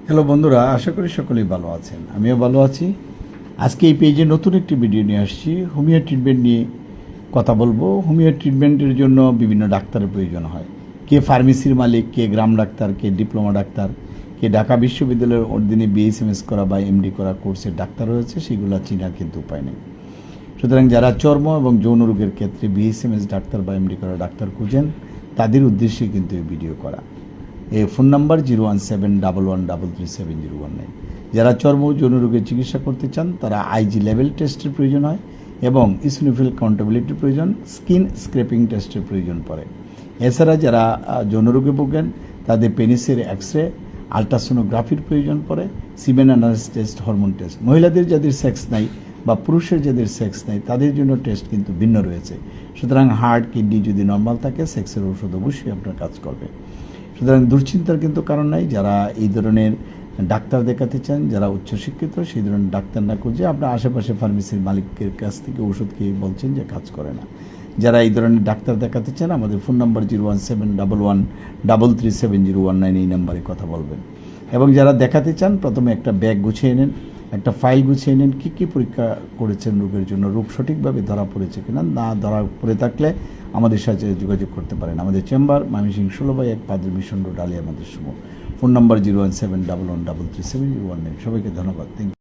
Hello বন্ধুরা, আশা করি সকলেই ভালো আছেন। আমিও ভালো আছি। আজকে এই পেজে নতুন একটি ভিডিও নিয়ে আসছি। হোমিও ট্রিটমেন্ট নিয়ে কথা বলবো। হোমিও ট্রিটমেন্টের জন্য বিভিন্ন ডাক্তারের প্রয়োজন হয়। কে ফার্মেসির মালিক, কে গ্রাম ডাক্তার, কে ডিপ্লোমা ডাক্তার, কে ঢাকা বিশ্ববিদ্যালয়ের অধীনে বিএসএমএস করা বা এমডি করা কোর্সের ডাক্তার রয়েছে, সেগুলো চিনার কিন্তু উপায় নেই। সুতরাং যারা চর্ম এবং যৌন রোগের ক্ষেত্রে বিএসএমএস ডাক্তার বা এমডি করা ডাক্তার খুঁজেন, তাদের উদ্দেশ্যে কিন্তু এই ভিডিও করা। এই ফোন নাম্বার 01711137019। যারা চর্ম ও যৌন রোগের চিকিৎসা করতে চান, তারা আইজি লেভেল টেস্টের প্রয়োজন হয় এবং ইসোনোফিল কাউন্টেবিলিটির প্রয়োজন, স্কিন স্ক্রেপিং টেস্টের প্রয়োজন পড়ে। এছাড়া যারা যৌন রোগে ভোগেন, তাদের পেনিসের এক্সরে, আলট্রাসোনোগ্রাফির প্রয়োজন পড়ে, সিমেন অ্যানালিসিস টেস্ট, হরমোন টেস্ট। মহিলাদের যাদের সেক্স নাই বা পুরুষের যাদের সেক্স নাই, তাদের জন্য টেস্ট কিন্তু ভিন্ন রয়েছে। সুতরাং হার্ট, কিডনি যদি নর্মাল থাকে, সেক্সের ওষুধ অবশ্যই আপনার কাজ করবে। সুতরাং দুশ্চিন্তার কিন্তু কারণ নাই। যারা এই ধরনের ডাক্তার দেখাতে চান, যারা উচ্চশিক্ষিত, সেই ধরনের ডাক্তার না খুঁজে আপনার আশেপাশে ফার্মেসির মালিকের কাছ থেকে ওষুধ খেয়ে বলছেন যে কাজ করে না। যারা এই ধরনের ডাক্তার দেখাতে চান, আমাদের ফোন নাম্বার 01711137019, এই নাম্বারে কথা বলবেন। এবং যারা দেখাতে চান, প্রথমে একটা ব্যাগ গুছিয়ে নেন, একটা ফাইল গুছিয়ে নেন, কী কী পরীক্ষা করেছেন রোগের জন্য, রোগ সঠিকভাবে ধরা পড়েছে কিনা। না ধরা পড়ে থাকলে আমাদের সাথে যোগাযোগ করতে পারেন। আমাদের চেম্বার ময়মনসিংহ 16/1 পাদ্রী mission road, Alia Madrasa. Phone number 01711137019। সবাইকে ধন্যবাদ। Thank you.